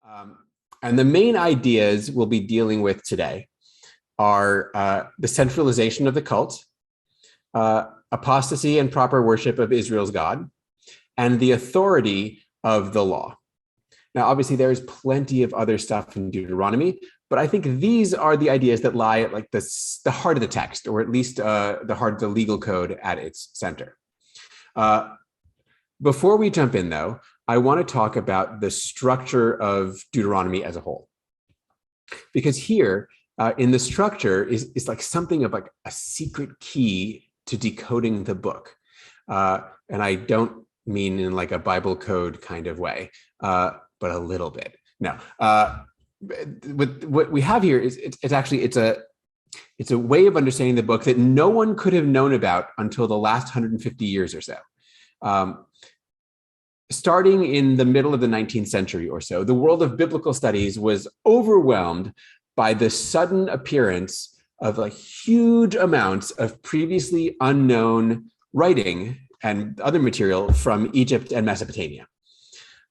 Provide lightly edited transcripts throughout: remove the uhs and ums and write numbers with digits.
Um, and the main ideas we'll be dealing with today are the centralization of the cult, apostasy and proper worship of Israel's God, and the authority of the law. Now, obviously, there is plenty of other stuff in Deuteronomy, but I think these are the ideas that lie at like the heart of the text, or at least the heart of the legal code at its center. Before we jump in, though, I want to talk about the structure of Deuteronomy as a whole. Because here, in the structure is like something of like a secret key to decoding the book. And I don't mean in like a Bible code kind of way, but a little bit. No, what we have here is it's a way of understanding the book that no one could have known about until the last 150 years or so. Starting in the middle of the 19th century or so, the world of biblical studies was overwhelmed by the sudden appearance of like huge amounts of previously unknown writing and other material from Egypt and Mesopotamia.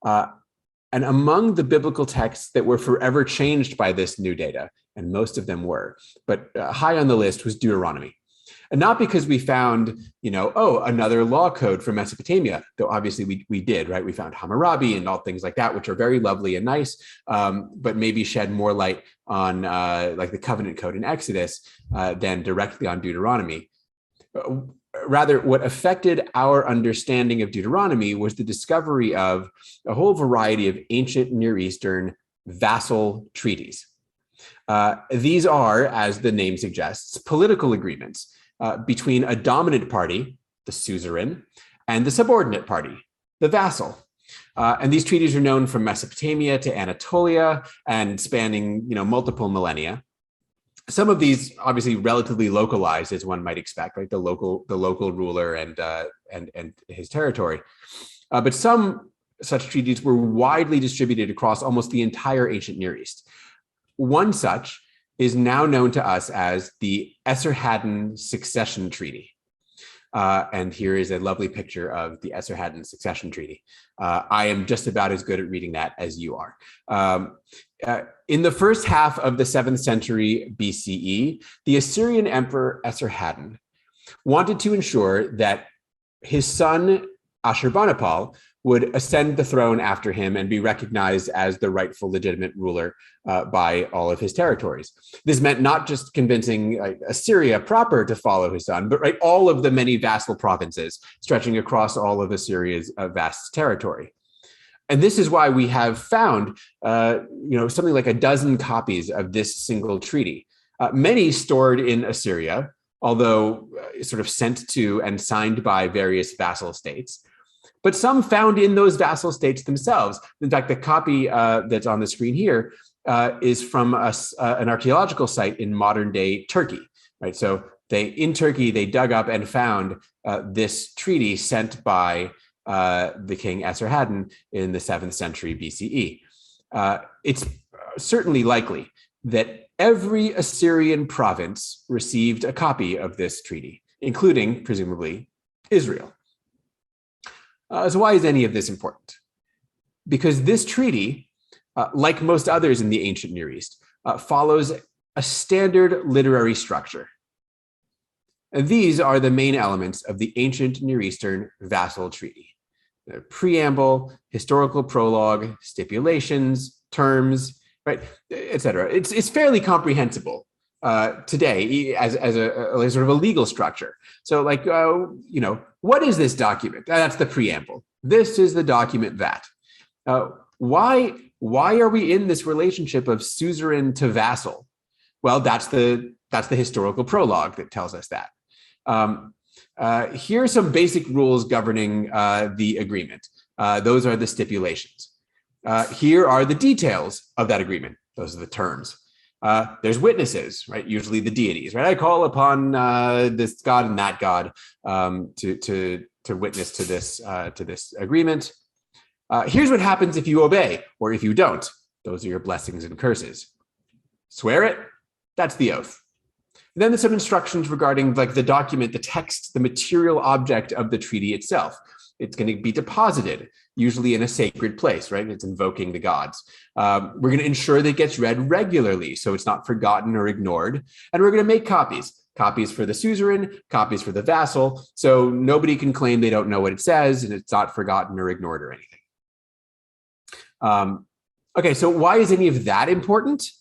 And among the biblical texts that were forever changed by this new data, and most of them were, but high on the list was Deuteronomy. And not because we found, another law code from Mesopotamia, though obviously we did, right? We found Hammurabi and all things like that, which are very lovely and nice, but maybe shed more light on like the covenant code in Exodus than directly on Deuteronomy. Rather, what affected our understanding of Deuteronomy was the discovery of a whole variety of ancient Near Eastern vassal treaties. These are, as the name suggests, political agreements between a dominant party, the suzerain, and the subordinate party, the vassal. And these treaties are known from Mesopotamia to Anatolia and spanning, multiple millennia. Some of these obviously relatively localized, as one might expect, right? The local ruler and his territory. But some such treaties were widely distributed across almost the entire ancient Near East. One such is now known to us as the Esarhaddon Succession Treaty. And here is a lovely picture of the Esarhaddon Succession Treaty. I am just about as good at reading that as you are. In the first half of the 7th century BCE, the Assyrian emperor Esarhaddon wanted to ensure that his son Ashurbanipal would ascend the throne after him and be recognized as the rightful legitimate ruler by all of his territories. This meant not just convincing Assyria proper to follow his son, but all of the many vassal provinces stretching across all of Assyria's vast territory. And this is why we have found something like a dozen copies of this single treaty, many stored in Assyria, although sort of sent to and signed by various vassal states, but some found in those vassal states themselves. In fact, the copy that's on the screen here is from an archaeological site in modern day Turkey, right? So in Turkey, they dug up and found this treaty sent by the king Esarhaddon in the 7th century BCE. It's certainly likely that every Assyrian province received a copy of this treaty, including, presumably, Israel. So why is any of this important? Because this treaty, like most others in the ancient Near East, follows a standard literary structure. And these are the main elements of the ancient Near Eastern vassal treaty: the preamble, historical prologue, stipulations, terms, right, etc. It's fairly comprehensible today as a sort of a legal structure. So what is this document? That's the preamble. This is the document that. Why are we in this relationship of suzerain to vassal? Well, that's the historical prologue that tells us that. Here are some basic rules governing the agreement. Those are the stipulations. Here are the details of that agreement. Those are the terms. There's witnesses, right? Usually the deities, right? I call upon this God and that God to witness to this agreement. Here's what happens if you obey or if you don't. Those are your blessings and curses. Swear it. That's the oath. And then there's some instructions regarding like the document, the text, the material object of the treaty itself. It's going to be deposited, usually in a sacred place, right? It's invoking the gods. We're going to ensure that it gets read regularly, so it's not forgotten or ignored. And we're going to make copies for the suzerain, copies for the vassal, so nobody can claim they don't know what it says and it's not forgotten or ignored or anything. Okay, so why is any of that important?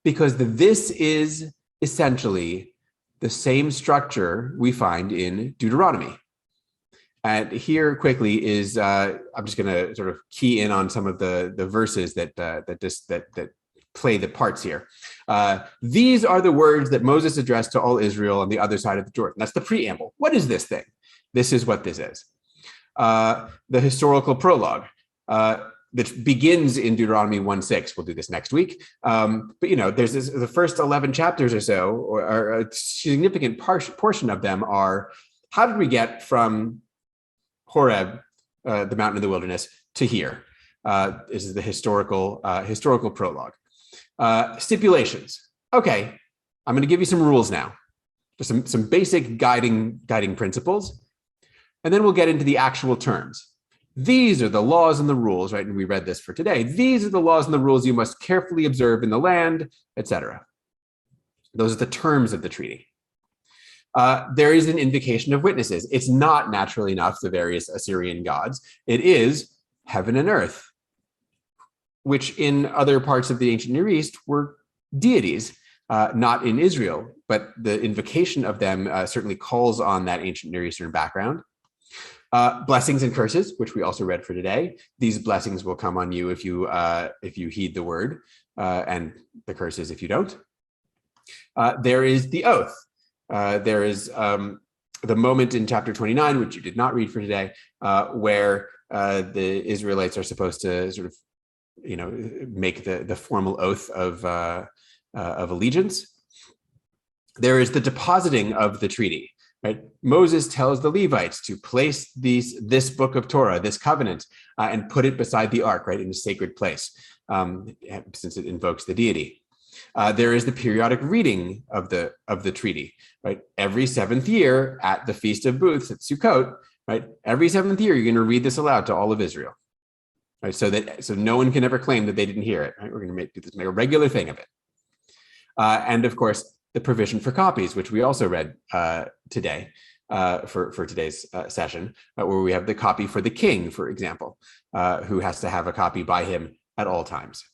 Because this is essentially the same structure we find in Deuteronomy. And here quickly is, I'm just going to sort of key in on some of the verses that play the parts here. These are the words that Moses addressed to all Israel on the other side of the Jordan. That's the preamble. What is this thing? This is what this is. The historical prologue that begins in Deuteronomy 1:6. We'll do this next week. But there's the first 11 chapters or so, or a significant portion of them are, how did we get from Horeb, the mountain of the wilderness, to here? This is the historical prologue. Stipulations. Okay, I'm going to give you some rules now, just some basic guiding principles, and then we'll get into the actual terms. These are the laws and the rules, right? And we read this for today. These are the laws and the rules you must carefully observe in the land, etc. Those are the terms of the treaty. There is an invocation of witnesses. It's not, naturally enough, the various Assyrian gods. It is heaven and earth, which in other parts of the ancient Near East were deities, not in Israel, but the invocation of them certainly calls on that ancient Near Eastern background. Blessings and curses, which we also read for today. These blessings will come on you if you heed the word, and the curses if you don't. There is the oath. There is the moment in chapter 29, which you did not read for today, where the Israelites are supposed to sort of, make the formal oath of allegiance. There is the depositing of the treaty. Right? Moses tells the Levites to place this book of Torah, this covenant, and put it beside the ark, right, in a sacred place, since it invokes the deity. There is the periodic reading of the treaty, right? Every 7th year at the Feast of Booths at Sukkot, right? Every 7th year, you're going to read this aloud to all of Israel, right? So no one can ever claim that they didn't hear it. Right? We're going to make a regular thing of it, and of course, the provision for copies, which we also read today for today's session, where we have the copy for the king, for example, who has to have a copy by him at all times.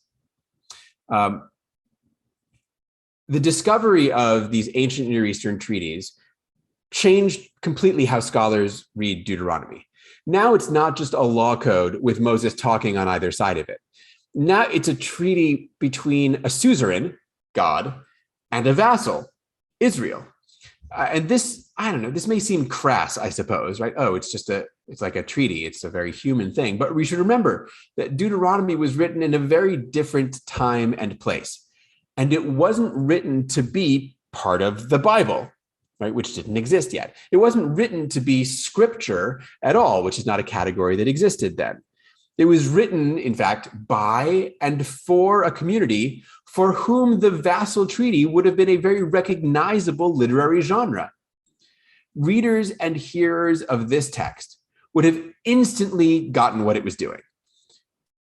The discovery of these ancient Near Eastern treaties changed completely how scholars read Deuteronomy. Now it's not just a law code with Moses talking on either side of it. Now it's a treaty between a suzerain, God, and a vassal, Israel. And this, I don't know, this may seem crass, I suppose, right? Oh, it's like a treaty. It's a very human thing. But we should remember that Deuteronomy was written in a very different time and place. And it wasn't written to be part of the Bible, right? Which didn't exist yet. It wasn't written to be scripture at all, which is not a category that existed then. It was written, in fact, by and for a community for whom the vassal treaty would have been a very recognizable literary genre. Readers and hearers of this text would have instantly gotten what it was doing.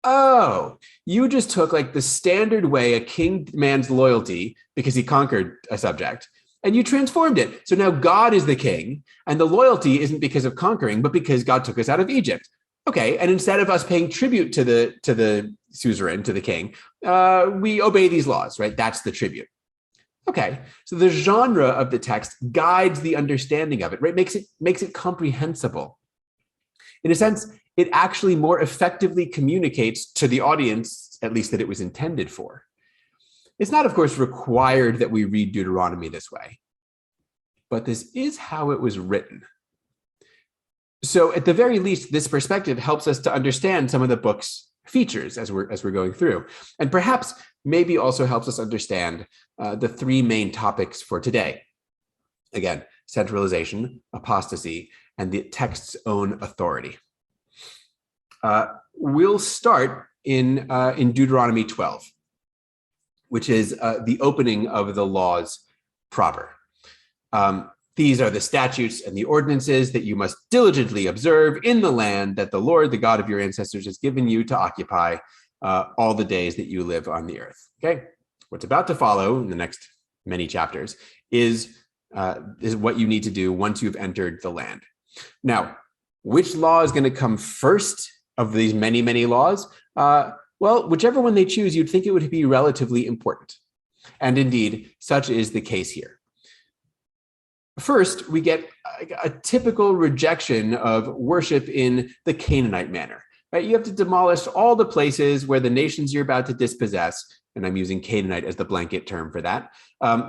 Oh, you just took like the standard way a king demands loyalty because he conquered a subject, and you transformed it. So now God is the king, and the loyalty isn't because of conquering, but because God took us out of Egypt. Okay, and instead of us paying tribute to the suzerain, to the king, we obey these laws, right? That's the tribute. Okay, so the genre of the text guides the understanding of it, right? Makes it comprehensible. In a sense, it actually more effectively communicates to the audience, at least that it was intended for. It's not, of course, required that we read Deuteronomy this way, but this is how it was written. So at the very least, this perspective helps us to understand some of the book's features as we're going through, and perhaps maybe also helps us understand the 3 main topics for today. Again, centralization, apostasy, and the text's own authority. We'll start in Deuteronomy 12, which is the opening of the laws proper. These are the statutes and the ordinances that you must diligently observe in the land that the Lord, the God of your ancestors, has given you to occupy all the days that you live on the earth. Okay, what's about to follow in the next many chapters is what you need to do once you've entered the land. Now, which law is going to come first of these many, many laws? Well, whichever one they choose, you'd think it would be relatively important. And indeed, such is the case here. First, we get a typical rejection of worship in the Canaanite manner. Right? You have to demolish all the places where the nations you're about to dispossess, and I'm using Canaanite as the blanket term for that,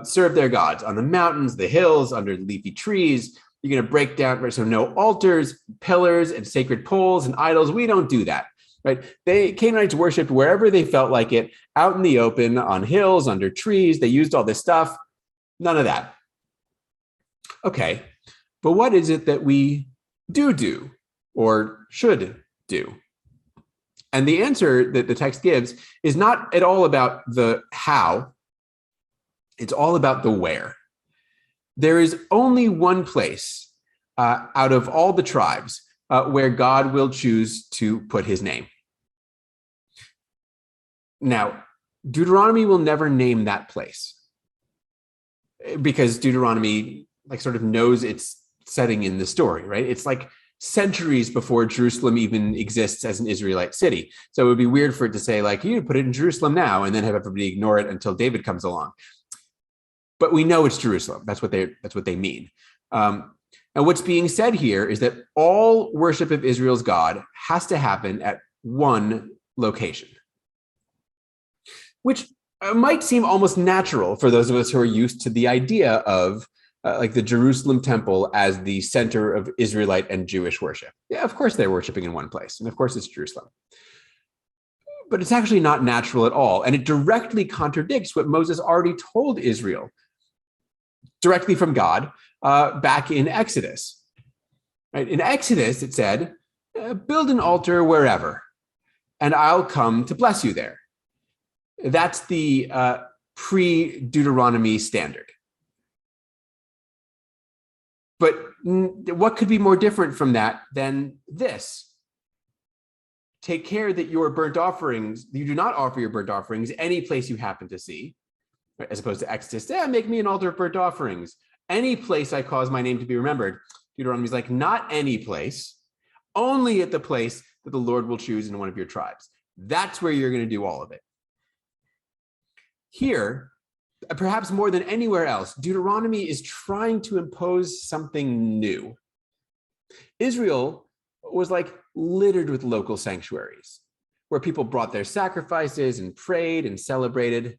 serve their gods on the mountains, the hills, under leafy trees. You're going to break down, so no altars, pillars, and sacred poles and idols. We don't do that. Right? Canaanites worshipped wherever they felt like it, out in the open, on hills, under trees. They used all this stuff. None of that. Okay, but what is it that we do or should do? And the answer that the text gives is not at all about the how, it's all about the where. There is only one place out of all the tribes where God will choose to put his name. Now, Deuteronomy will never name that place because Deuteronomy sort of knows its setting in the story, right? It's like centuries before Jerusalem even exists as an Israelite city. So it would be weird for it to say you put it in Jerusalem now and then have everybody ignore it until David comes along. But we know it's Jerusalem. That's what they mean. And what's being said here is that all worship of Israel's God has to happen at one location, which might seem almost natural for those of us who are used to the idea of the Jerusalem temple as the center of Israelite and Jewish worship. Yeah, of course they're worshiping in one place, and of course it's Jerusalem. But it's actually not natural at all, and it directly contradicts what Moses already told Israel directly from God back in Exodus. Right? In Exodus, it said, build an altar wherever, and I'll come to bless you there. That's the pre-Deuteronomy standard. But what could be more different from that than this? Take care that your burnt offerings, you do not offer your burnt offerings any place you happen to see, right? As opposed to Exodus, make me an altar of burnt offerings. Any place I cause my name to be remembered. Deuteronomy's not any place, only at the place that the Lord will choose in one of your tribes. That's where you're going to do all of it. Here, perhaps more than anywhere else, Deuteronomy is trying to impose something new. Israel was littered with local sanctuaries where people brought their sacrifices and prayed and celebrated.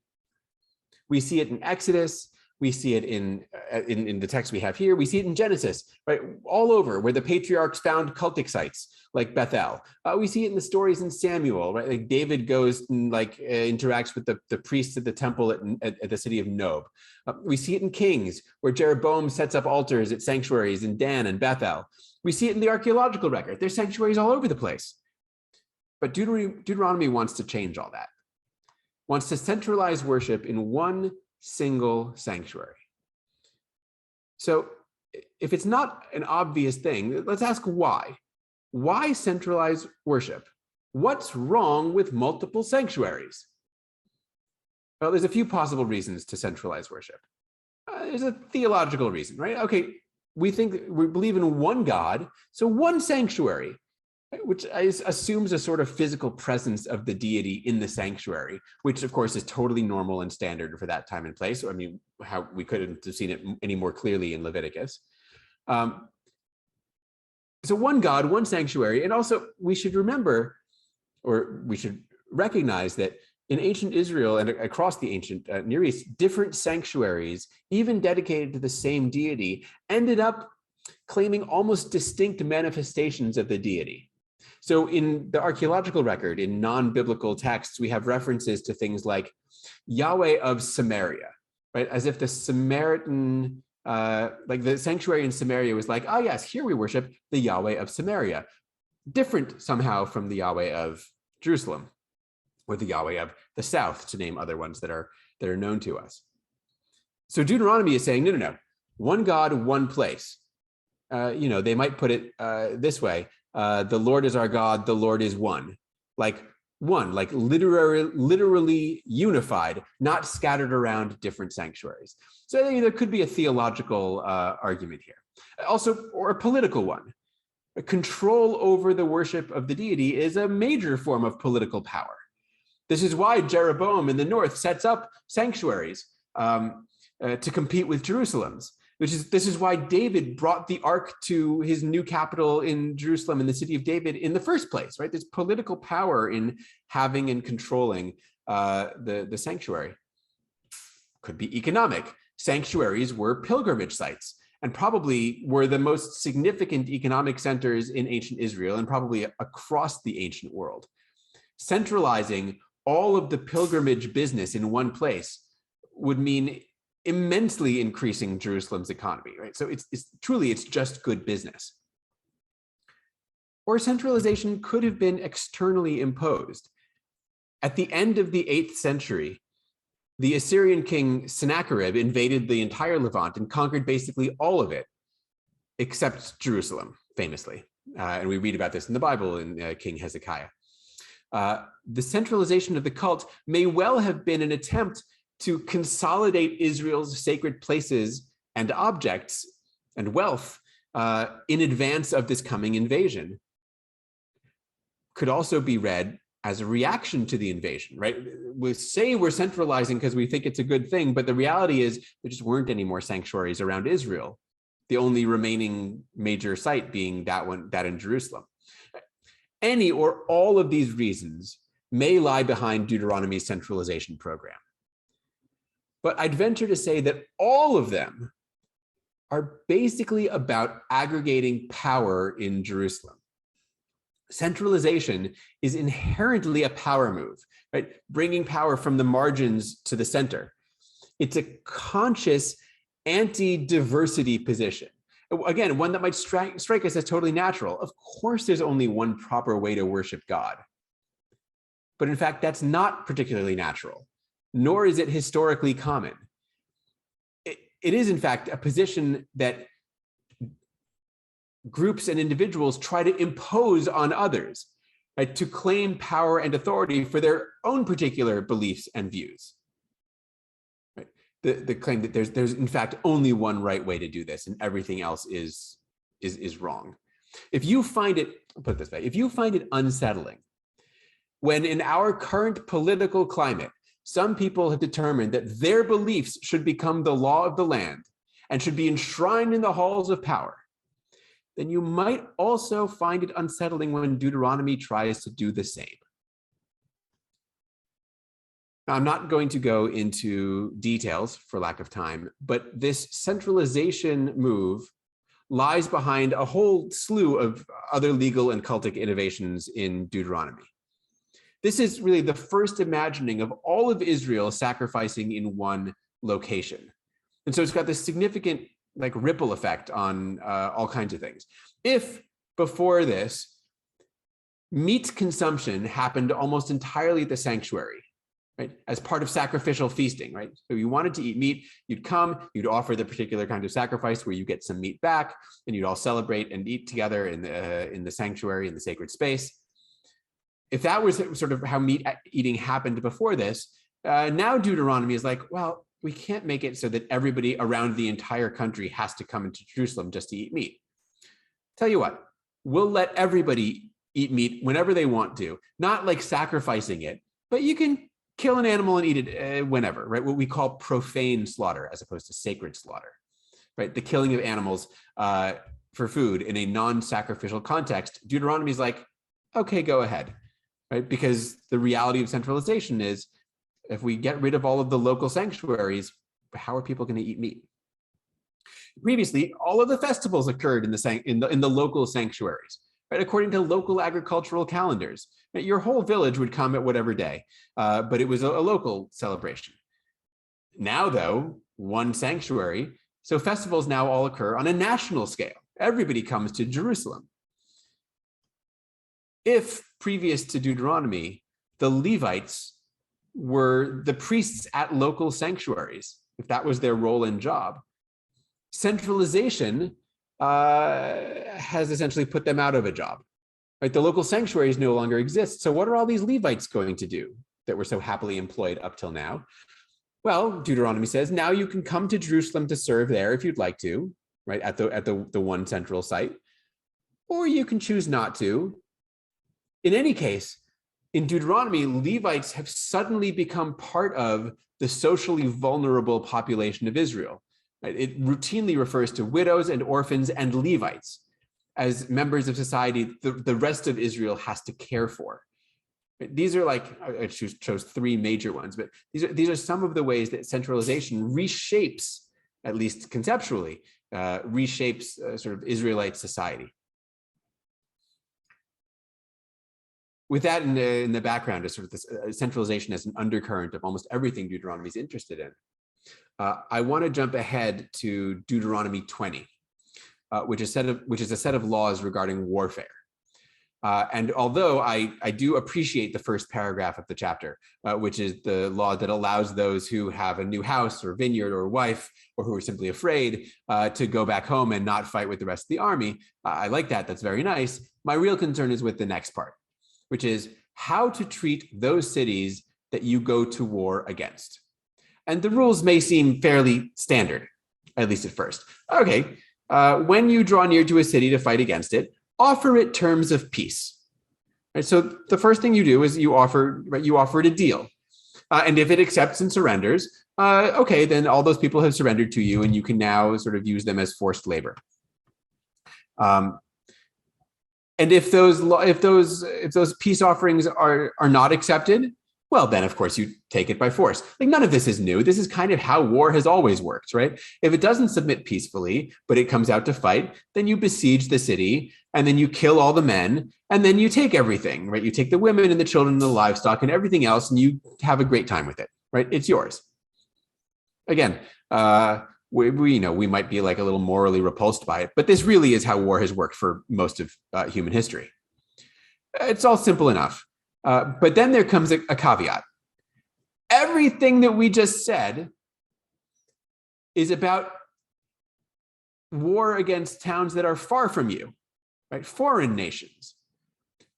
We see it in Exodus. We see it in the text we have here. We see it in Genesis, right? All over where the patriarchs found cultic sites like Bethel. We see it in the stories in Samuel, right? David goes and interacts with the priests at the temple at the city of Nob. We see it in Kings where Jeroboam sets up altars at sanctuaries in Dan and Bethel. We see it in the archaeological record. There's sanctuaries all over the place. But Deuteronomy wants to change all that. Wants to centralize worship in one single sanctuary. So if it's not an obvious thing, let's ask why. Why centralize worship? What's wrong with multiple sanctuaries? Well, there's a few possible reasons to centralize worship. There's a theological reason, right? Okay, we believe in one God, so one sanctuary, which assumes a sort of physical presence of the deity in the sanctuary, which of course is totally normal and standard for that time and place. I mean, how we couldn't have seen it any more clearly in Leviticus. So one God, one sanctuary, and also we should remember, or we should recognize that in ancient Israel and across the ancient Near East, different sanctuaries, even dedicated to the same deity, ended up claiming almost distinct manifestations of the deity. So in the archaeological record, in non-biblical texts, we have references to things like Yahweh of Samaria, right? As if the Samaritan, the sanctuary in Samaria was oh yes, here we worship the Yahweh of Samaria. Different somehow from the Yahweh of Jerusalem or the Yahweh of the south, to name other ones that are known to us. So Deuteronomy is saying, no. One God, one place. They might put it this way: the Lord is our God, the Lord is one. Like one, like literally unified, not scattered around different sanctuaries. So there could be a theological argument here. Also, or a political one. Control over the worship of the deity is a major form of political power. This is why Jeroboam in the north sets up sanctuaries to compete with Jerusalem's. This is why David brought the ark to his new capital in Jerusalem, in the city of David, in the first place, right? There's political power in having and controlling the sanctuary. Could be economic. Sanctuaries were pilgrimage sites and probably were the most significant economic centers in ancient Israel and probably across the ancient world. Centralizing all of the pilgrimage business in one place would mean immensely increasing Jerusalem's economy, right? So it's just good business. Or centralization could have been externally imposed. At the end of the 8th century, the Assyrian king Sennacherib invaded the entire Levant and conquered basically all of it, except Jerusalem, famously. And we read about this in the Bible in King Hezekiah. The centralization of the cult may well have been an attempt to consolidate Israel's sacred places and objects and wealth in advance of this coming invasion. Could also be read as a reaction to the invasion, right? We say we're centralizing because we think it's a good thing, but the reality is there just weren't any more sanctuaries around Israel. The only remaining major site being that in Jerusalem. Any or all of these reasons may lie behind Deuteronomy's centralization program. But I'd venture to say that all of them are basically about aggregating power in Jerusalem. Centralization is inherently a power move, right? Bringing power from the margins to the center. It's a conscious anti-diversity position. Again, one that might strike us as totally natural. Of course, there's only one proper way to worship God. But in fact, that's not particularly natural, nor is it historically common. It is, in fact, a position that groups and individuals try to impose on others, right, to claim power and authority for their own particular beliefs and views. Right? The claim that there's in fact only one right way to do this and everything else is wrong. If you find it, I'll put it this way, if you find it unsettling when in our current political climate, some people have determined that their beliefs should become the law of the land and should be enshrined in the halls of power, then you might also find it unsettling when Deuteronomy tries to do the same. Now, I'm not going to go into details for lack of time, but this centralization move lies behind a whole slew of other legal and cultic innovations in Deuteronomy. This is really the first imagining of all of Israel sacrificing in one location. And so it's got this significant ripple effect on all kinds of things. If before this, meat consumption happened almost entirely at the sanctuary, right, as part of sacrificial feasting, right? So you wanted to eat meat, you'd come, you'd offer the particular kind of sacrifice where you get some meat back, and you'd all celebrate and eat together in the sanctuary, in the sacred space. If that was sort of how meat eating happened before this, now Deuteronomy is like, well, we can't make it so that everybody around the entire country has to come into Jerusalem just to eat meat. Tell you what, we'll let everybody eat meat whenever they want to, not like sacrificing it, but you can kill an animal and eat it whenever, right? What we call profane slaughter as opposed to sacred slaughter, right? The killing of animals for food in a non-sacrificial context. Deuteronomy is like, okay, go ahead, right? Because the reality of centralization is, if we get rid of all of the local sanctuaries, how are people going to eat meat? Previously, all of the festivals occurred in the local sanctuaries, right? According to local agricultural calendars. Right? Your whole village would come at whatever day, but it was a local celebration. Now, though, one sanctuary, so festivals now all occur on a national scale. Everybody comes to Jerusalem. If previous to Deuteronomy, the Levites were the priests at local sanctuaries, if that was their role and job, centralization has essentially put them out of a job. Right? The local sanctuaries no longer exist. So what are all these Levites going to do that were so happily employed up till now? Well, Deuteronomy says, now you can come to Jerusalem to serve there if you'd like to, right, at the one central site, or you can choose not to. In any case, in Deuteronomy, Levites have suddenly become part of the socially vulnerable population of Israel. Right? It routinely refers to widows and orphans and Levites as members of society the rest of Israel has to care for. These are like, I chose three major ones, but these are some of the ways that centralization reshapes, at least conceptually, reshapes sort of Israelite society. With that in the background is sort of this centralization as an undercurrent of almost everything Deuteronomy is interested in. I want to jump ahead to Deuteronomy 20, which is a set of laws regarding warfare. And although I do appreciate the first paragraph of the chapter, which is the law that allows those who have a new house or vineyard or wife, or who are simply afraid to go back home and not fight with the rest of the army, I like that. That's very nice. My real concern is with the next part, which is how to treat those cities that you go to war against. And the rules may seem fairly standard, at least at first. Okay, when you draw near to a city to fight against it, offer it terms of peace. Right? So the first thing you do is you offer it a deal. And if it accepts and surrenders, okay, then all those people have surrendered to you and you can now sort of use them as forced labor. And if those peace offerings are not accepted, well, then of course you take it by force. Like none of this is new. This is kind of how war has always worked, right? If it doesn't submit peacefully, but it comes out to fight, then you besiege the city and then you kill all the men and then you take everything, right? You take the women and the children and the livestock and everything else and you have a great time with it, right? It's yours. Again, we might be like a little morally repulsed by it, but this really is how war has worked for most of human history. It's all simple enough. But then there comes a caveat. Everything that we just said is about war against towns that are far from you, right? Foreign nations.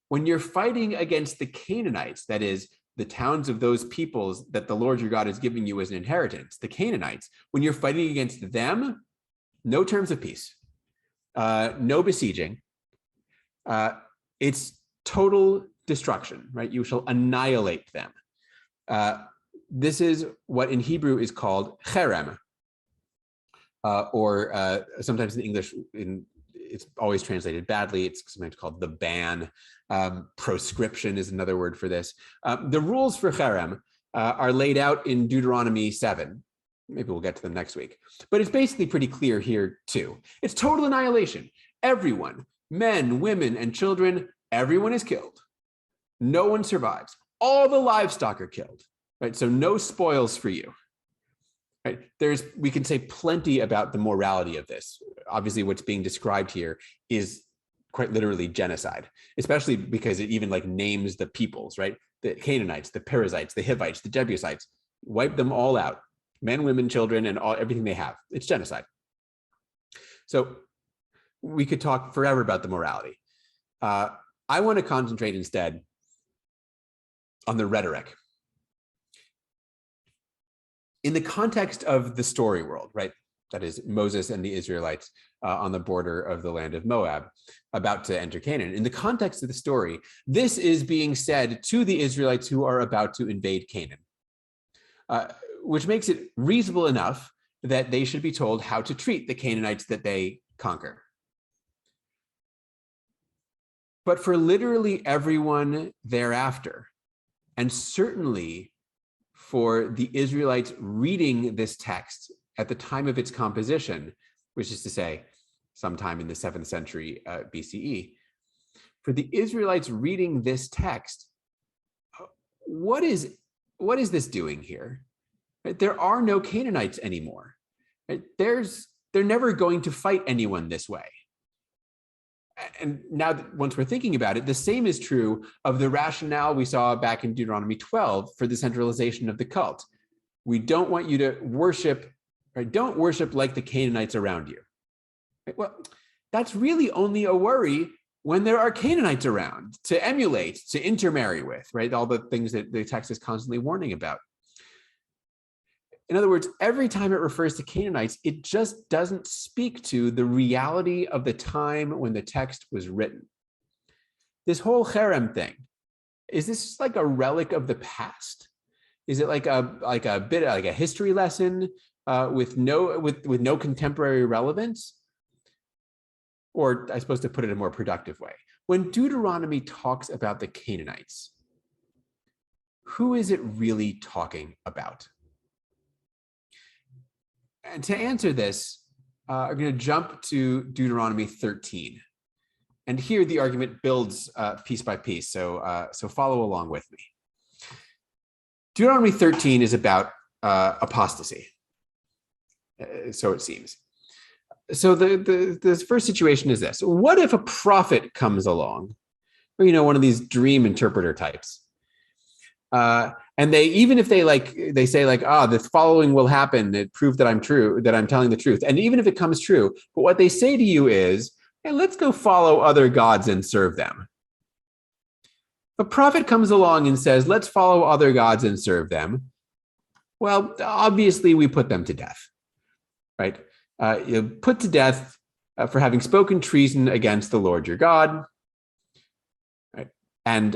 When you're fighting against the Canaanites, that is, the towns of those peoples that the Lord your God is giving you as an inheritance, the Canaanites, when you're fighting against them, no terms of peace, no besieging. It's total destruction, right? You shall annihilate them. This is what in Hebrew is called cherem, or sometimes in English, it's always translated badly. It's sometimes called the ban. Proscription is another word for this. The rules for cherem are laid out in Deuteronomy 7. Maybe we'll get to them next week. But it's basically pretty clear here too. It's total annihilation. Everyone, men, women, and children, everyone is killed. No one survives. All the livestock are killed, right? So no spoils for you. Right? We can say plenty about the morality of this. Obviously, what's being described here is quite literally genocide, especially because it even like names the peoples, right? The Canaanites, the Perizzites, the Hivites, the Jebusites, wipe them all out. Men, women, children, and everything they have. It's genocide. So we could talk forever about the morality. I want to concentrate instead on the rhetoric. In the context of the story world, right? That is Moses and the Israelites on the border of the land of Moab, about to enter Canaan. In the context of the story, this is being said to the Israelites who are about to invade Canaan, which makes it reasonable enough that they should be told how to treat the Canaanites that they conquer. But for literally everyone thereafter, and certainly for the Israelites reading this text at the time of its composition, which is to say, sometime in the 7th century BCE, for the Israelites reading this text, what is this doing here? Right? There are no Canaanites anymore. Right? They're never going to fight anyone this way. And now, once we're thinking about it, the same is true of the rationale we saw back in Deuteronomy 12 for the centralization of the cult. We don't want you to worship right? Don't worship like the Canaanites around you. Right? Well, that's really only a worry when there are Canaanites around to emulate, to intermarry with, right? All the things that the text is constantly warning about. In other words, every time it refers to Canaanites, it just doesn't speak to the reality of the time when the text was written. This whole cherem thing, is this like a relic of the past? Is it like a history lesson with no contemporary relevance? Or I suppose to put it in a more productive way, when Deuteronomy talks about the Canaanites, who is it really talking about? And to answer this, I'm going to jump to Deuteronomy 13. And here the argument builds piece by piece, so follow along with me. Deuteronomy 13 is about apostasy, so it seems. So the first situation is this. What if a prophet comes along, or, one of these dream interpreter types, and even if they say the following will happen, it proved that I'm true, that I'm telling the truth. And even if it comes true, but what they say to you is, hey, let's go follow other gods and serve them. A prophet comes along and says, let's follow other gods and serve them. Well, obviously we put them to death, right? You're put to death for having spoken treason against the Lord your God, right? And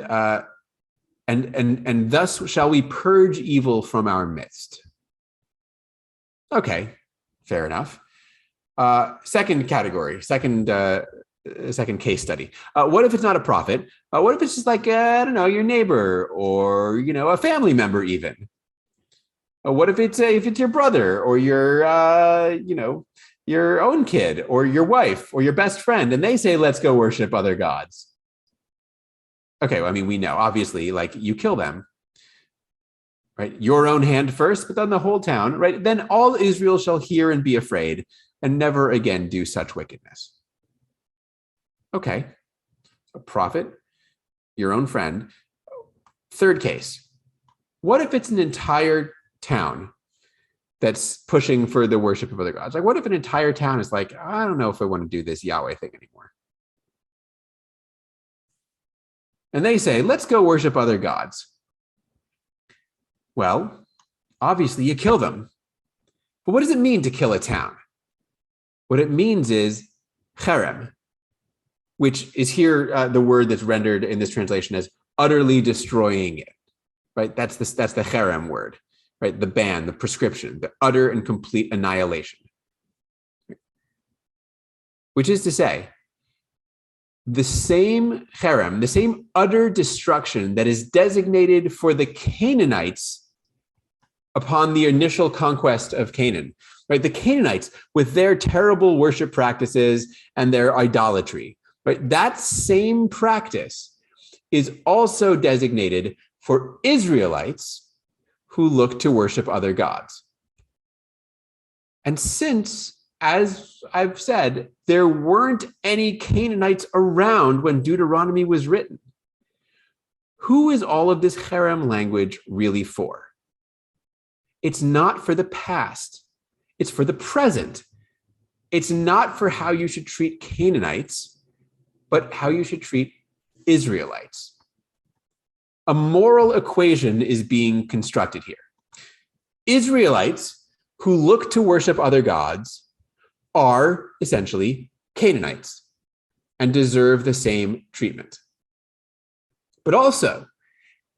thus shall we purge evil from our midst. Okay, fair enough. Second category, second case study. What if it's not a prophet? What if it's just like, I don't know, your neighbor or, a family member even? What if it's your brother or your own kid or your wife or your best friend, and they say, let's go worship other gods? Okay, well, I mean, we know, obviously, you kill them, right? Your own hand first, but then the whole town, right? Then all Israel shall hear and be afraid and never again do such wickedness. Okay, a prophet, your own friend. Third case, what if it's an entire town that's pushing for the worship of other gods? What if an entire town is like, I don't know if I want to do this Yahweh thing anymore. And they say, let's go worship other gods. Well, obviously you kill them. But what does it mean to kill a town? What it means is cherem, which is here the word that's rendered in this translation as utterly destroying it, right? That's the cherem word, right? The ban, the prescription, the utter and complete annihilation. Which is to say, the same cherem, the same utter destruction that is designated for the Canaanites upon the initial conquest of Canaan, right? The Canaanites with their terrible worship practices and their idolatry, right? That same practice is also designated for Israelites who look to worship other gods. And since, as I've said, there weren't any Canaanites around when Deuteronomy was written, who is all of this cherem language really for? It's not for the past. It's for the present. It's not for how you should treat Canaanites, but how you should treat Israelites. A moral equation is being constructed here. Israelites who look to worship other gods are essentially Canaanites and deserve the same treatment. But also,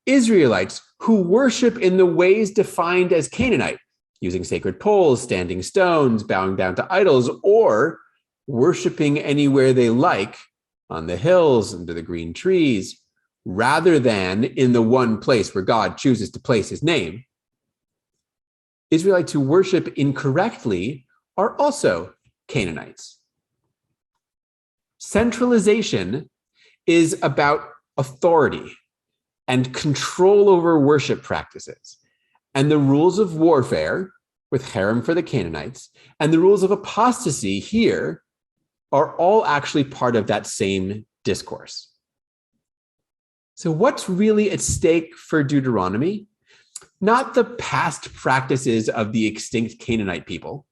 Israelites who worship in the ways defined as Canaanite, using sacred poles, standing stones, bowing down to idols, or worshiping anywhere they like, on the hills, under the green trees, rather than in the one place where God chooses to place his name. Israelites who worship incorrectly are also Canaanites. Centralization is about authority and control over worship practices. And the rules of warfare, with cherem for the Canaanites, and the rules of apostasy here are all actually part of that same discourse. So what's really at stake for Deuteronomy? Not the past practices of the extinct Canaanite people,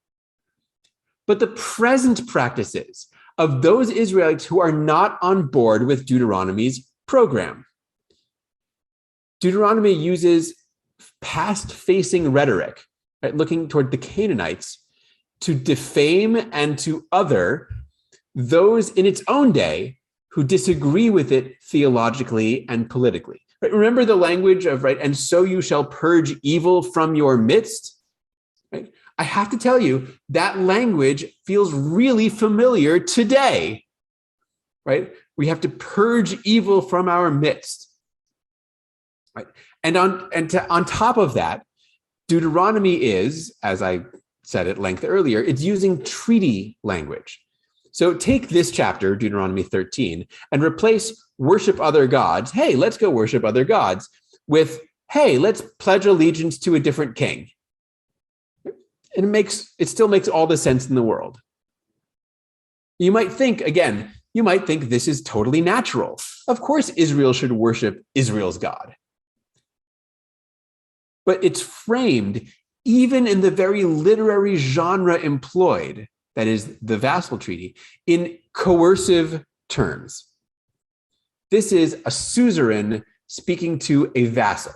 but the present practices of those Israelites who are not on board with Deuteronomy's program. Deuteronomy uses past-facing rhetoric, right, looking toward the Canaanites, to defame and to other those in its own day who disagree with it theologically and politically. Right? Remember the language of, right, and so you shall purge evil from your midst? Right? I have to tell you, that language feels really familiar today, right? We have to purge evil from our midst. Right? And on top of that, Deuteronomy is, as I said at length earlier, it's using treaty language. So take this chapter, Deuteronomy 13, and replace worship other gods. Hey, let's go worship other gods with, hey, let's pledge allegiance to a different king. And it still makes all the sense in the world. You might think this is totally natural. Of course, Israel should worship Israel's God. But it's framed even in the very literary genre employed, that is the vassal treaty, in coercive terms. This is a suzerain speaking to a vassal.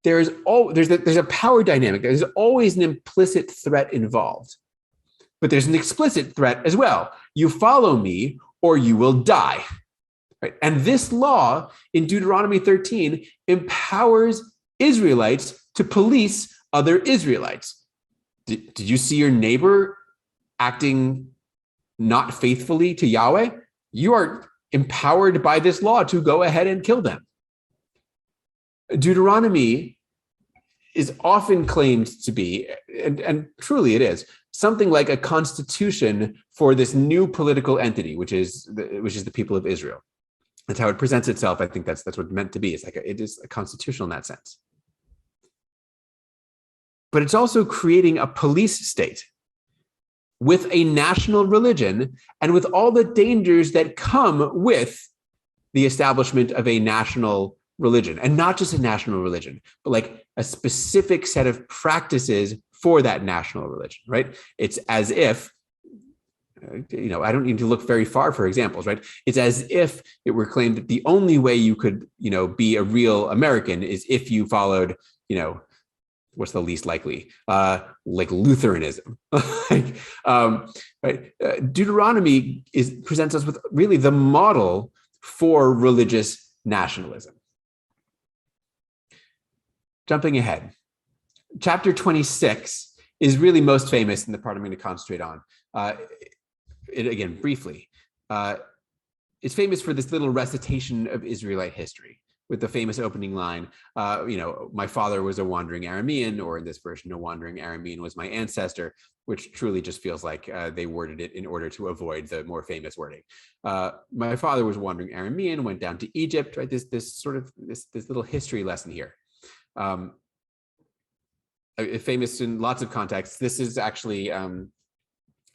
There's a power dynamic. There's always an implicit threat involved, but there's an explicit threat as well. You follow me or you will die. Right? And this law in Deuteronomy 13 empowers Israelites to police other Israelites. Did you see your neighbor acting not faithfully to Yahweh? You are empowered by this law to go ahead and kill them. Deuteronomy is often claimed to be, and truly it is, something like a constitution for this new political entity, which is the people of Israel. That's how it presents itself. I think that's what it's meant to be. It is a constitutional in that sense. But it's also creating a police state with a national religion and with all the dangers that come with the establishment of a national religion, and not just a national religion, but like a specific set of practices for that national religion, right? It's as if, I don't need to look very far for examples, right? It's as if it were claimed that the only way you could, be a real American is if you followed, what's the least likely? Like Lutheranism. Right? Deuteronomy presents us with really the model for religious nationalism. Jumping ahead, chapter 26 is really most famous in the part I'm going to concentrate on. Again, briefly, it's famous for this little recitation of Israelite history, with the famous opening line, my father was a wandering Aramean, or in this version, a wandering Aramean was my ancestor, which truly just feels like they worded it in order to avoid the more famous wording. My father was a wandering Aramean, went down to Egypt, right? This little history lesson here. Famous in lots of contexts. This is actually,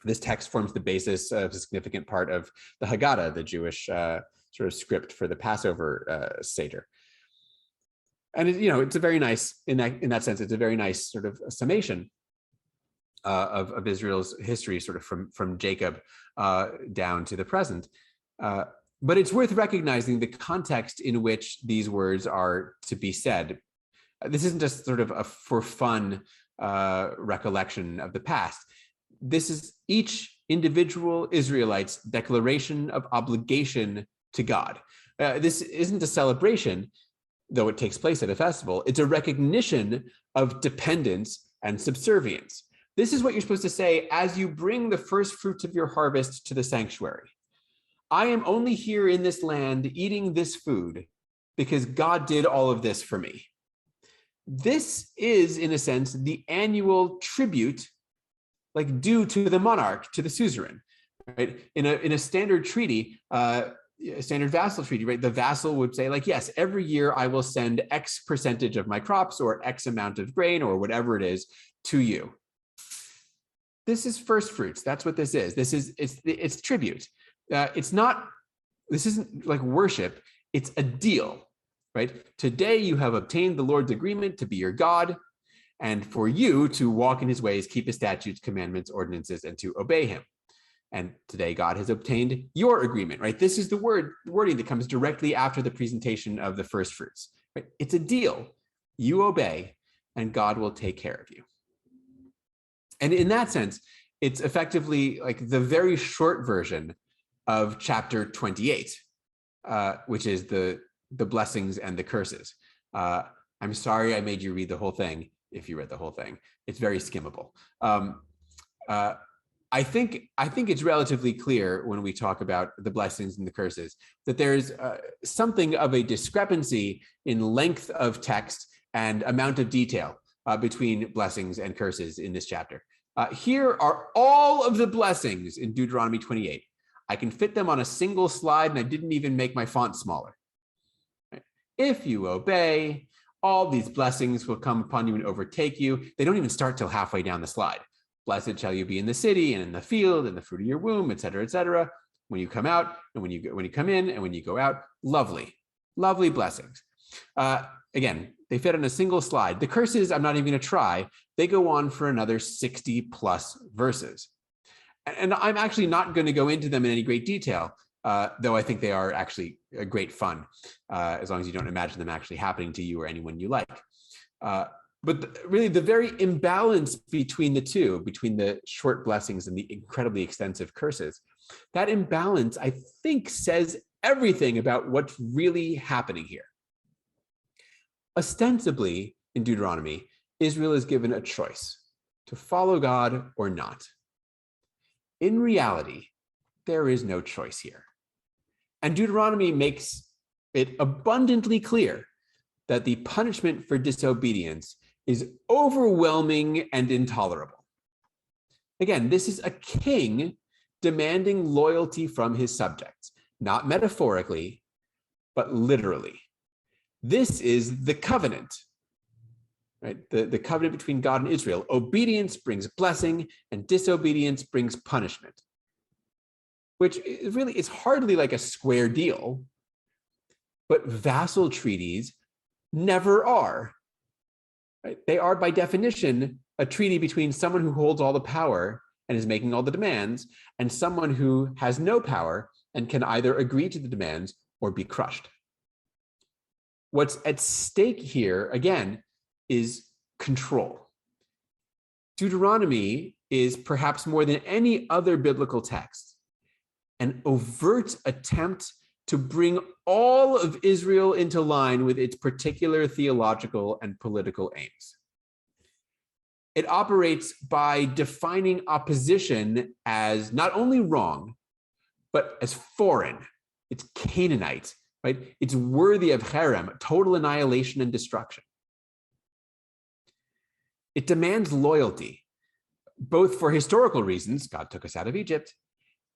this text forms the basis of a significant part of the Haggadah, the Jewish sort of script for the Passover Seder. And it's a very nice, in that sense, it's a very nice sort of summation of Israel's history, sort of from Jacob down to the present. But it's worth recognizing the context in which these words are to be said. This isn't just sort of a for fun recollection of the past. This is each individual Israelite's declaration of obligation to God. This isn't a celebration, though it takes place at a festival. It's a recognition of dependence and subservience. This is what you're supposed to say as you bring the first fruits of your harvest to the sanctuary. I am only here in this land eating this food because God did all of this for me. This is, in a sense, the annual tribute, like due to the monarch, to the suzerain, right? In a standard treaty, a standard vassal treaty, right? The vassal would say, like, yes, every year I will send X percentage of my crops or X amount of grain or whatever it is to you. This is first fruits. That's what this is. It's tribute. This isn't like worship. It's a deal. Right? Today you have obtained the Lord's agreement to be your God, and for you to walk in his ways, keep his statutes, commandments, ordinances, and to obey him. And today God has obtained your agreement, right? This is the wording that comes directly after the presentation of the first fruits, right? It's a deal. You obey and God will take care of you. And in that sense, it's effectively like the very short version of chapter 28, which is the blessings and the curses. I'm sorry I made you read the whole thing. If you read the whole thing, it's very skimmable. I think it's relatively clear when we talk about the blessings and the curses that there's something of a discrepancy in length of text and amount of detail between blessings and curses in this chapter. Here are all of the blessings in Deuteronomy 28. I can fit them on a single slide, and I didn't even make my font smaller. Right? If you obey, all these blessings will come upon you and overtake you. They don't even start till halfway down the slide. Blessed shall you be in the city and in the field and the fruit of your womb, et cetera, when you come out and when you come in and when you go out. Lovely, lovely blessings. Again, they fit on a single slide. The curses, I'm not even going to try. They go on for another 60 plus verses. And I'm actually not going to go into them in any great detail, though I think they are actually a great fun, as long as you don't imagine them actually happening to you or anyone you like. But really, the very imbalance between the two, between the short blessings and the incredibly extensive curses, that imbalance, I think, says everything about what's really happening here. Ostensibly, in Deuteronomy, Israel is given a choice to follow God or not. In reality, there is no choice here. And Deuteronomy makes it abundantly clear that the punishment for disobedience is overwhelming and intolerable. Again, this is a king demanding loyalty from his subjects, not metaphorically, but literally. This is the covenant, right? The covenant between God and Israel. Obedience brings blessing and disobedience brings punishment, which really is hardly like a square deal, but vassal treaties never are. Right? They are, by definition, a treaty between someone who holds all the power and is making all the demands, and someone who has no power and can either agree to the demands or be crushed. What's at stake here, again, is control. Deuteronomy is, perhaps more than any other biblical text, an overt attempt to bring all of Israel into line with its particular theological and political aims. It operates by defining opposition as not only wrong, but as foreign. It's Canaanite, right? It's worthy of cherem, total annihilation and destruction. It demands loyalty, both for historical reasons, God took us out of Egypt,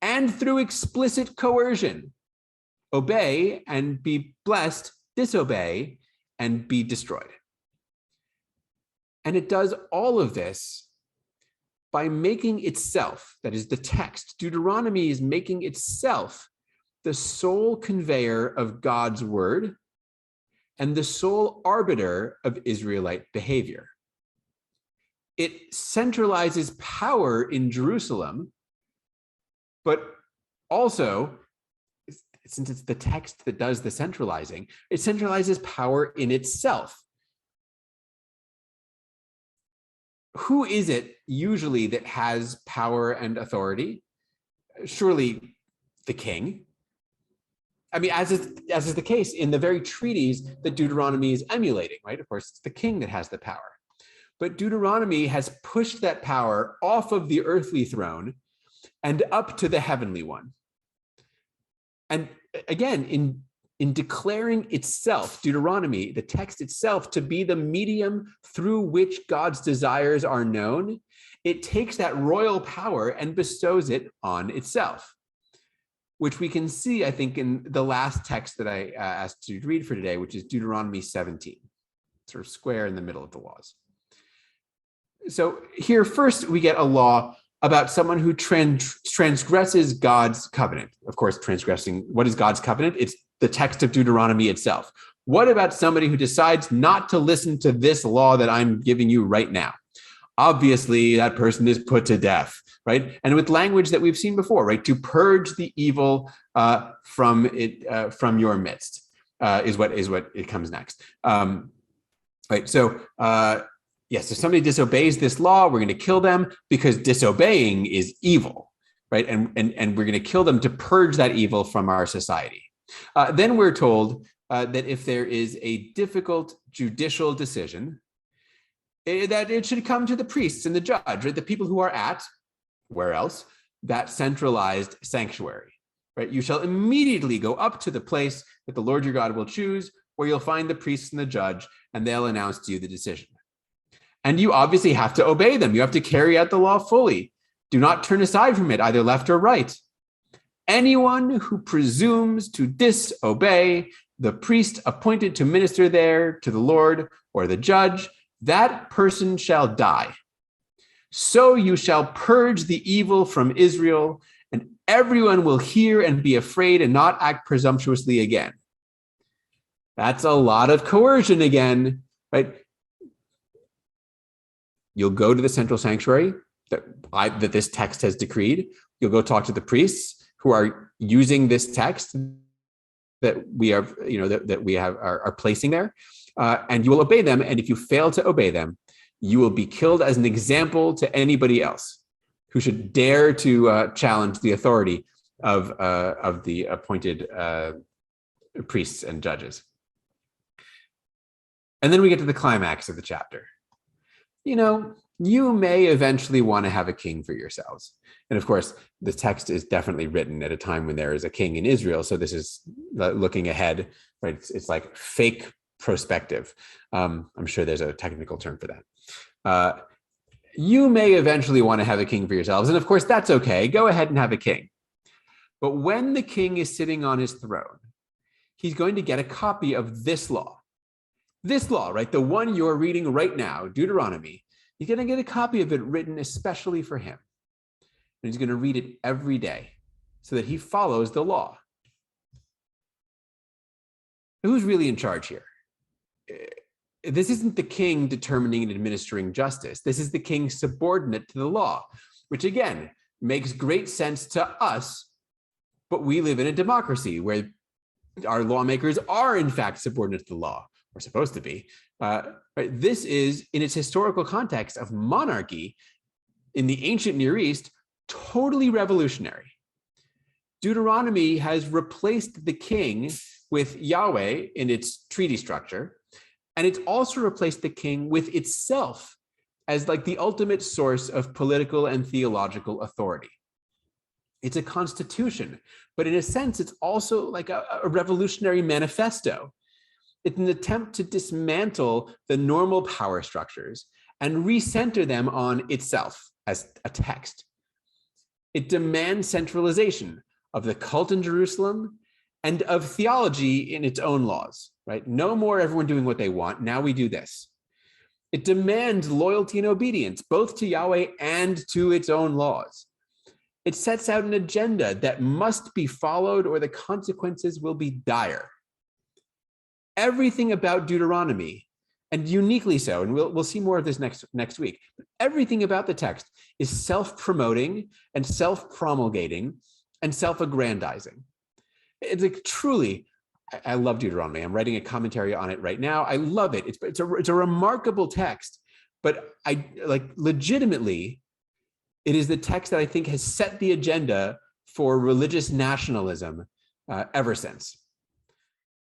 and through explicit coercion. Obey and be blessed, disobey and be destroyed. And it does all of this by making itself, that is the text, Deuteronomy is making itself the sole conveyor of God's word and the sole arbiter of Israelite behavior. It centralizes power in Jerusalem, but also, since it's the text that does the centralizing, it centralizes power in itself. Who is it usually that has power and authority? Surely the king. I mean, as is the case in the very treaties that Deuteronomy is emulating, right? Of course, it's the king that has the power. But Deuteronomy has pushed that power off of the earthly throne and up to the heavenly one. And again, in declaring itself, Deuteronomy, the text itself, to be the medium through which God's desires are known, it takes that royal power and bestows it on itself, which we can see, I think, in the last text that I asked you to read for today, which is Deuteronomy 17, sort of square in the middle of the laws. So here, first, we get a law about someone who transgresses God's covenant. Of course, transgressing, what is God's covenant? It's the text of Deuteronomy itself. What about somebody who decides not to listen to this law that I'm giving you right now? Obviously, that person is put to death, right? And with language that we've seen before, right? To purge the evil from your midst is what it comes next. Right. So yes, if somebody disobeys this law, we're going to kill them because disobeying is evil, right? And we're going to kill them to purge that evil from our society. Then we're told that if there is a difficult judicial decision, that it should come to the priests and the judge, right? The people who are at, where else? That centralized sanctuary, right? You shall immediately go up to the place that the Lord your God will choose, where you'll find the priests and the judge, and they'll announce to you the decision. And you obviously have to obey them. You have to carry out the law fully. Do not turn aside from it, either left or right. Anyone who presumes to disobey the priest appointed to minister there to the Lord or the judge, that person shall die. So you shall purge the evil from Israel, and everyone will hear and be afraid and not act presumptuously again. That's a lot of coercion again, right? You'll go to the central sanctuary that this text has decreed. You'll go talk to the priests who are using this text that we are, are placing there, and you will obey them. And if you fail to obey them, you will be killed as an example to anybody else who should dare to challenge the authority of the appointed priests and judges. And then we get to the climax of the chapter. You may eventually want to have a king for yourselves. And of course, the text is definitely written at a time when there is a king in Israel. So this is looking ahead, right? It's like fake prospective. I'm sure there's a technical term for that. You may eventually want to have a king for yourselves. And of course, that's okay. Go ahead and have a king. But when the king is sitting on his throne, he's going to get a copy of this law. This law, right? The one you're reading right now, Deuteronomy. He's going to get a copy of it written especially for him. And he's going to read it every day so that he follows the law. Who's really in charge here? This isn't the king determining and administering justice. This is the king subordinate to the law, which again makes great sense to us, but we live in a democracy where our lawmakers are in fact subordinate to the law. We're supposed to be. Right? This is, in its historical context of monarchy in the ancient Near East, totally revolutionary. Deuteronomy has replaced the king with Yahweh in its treaty structure, and it's also replaced the king with itself as like the ultimate source of political and theological authority. It's a constitution, but in a sense, it's also like a revolutionary manifesto. It's an attempt to dismantle the normal power structures and recenter them on itself as a text. It demands centralization of the cult in Jerusalem and of theology in its own laws, right? No more everyone doing what they want. Now we do this. It demands loyalty and obedience, both to Yahweh and to its own laws. It sets out an agenda that must be followed or the consequences will be dire. Everything about Deuteronomy, and uniquely so, and we'll see more of this next week, but everything about the text is self-promoting and self-promulgating and self-aggrandizing. It's like truly, I love Deuteronomy. I'm writing a commentary on it right now. I love it. It's a remarkable text, but I like legitimately, it is the text that I think has set the agenda for religious nationalism ever since.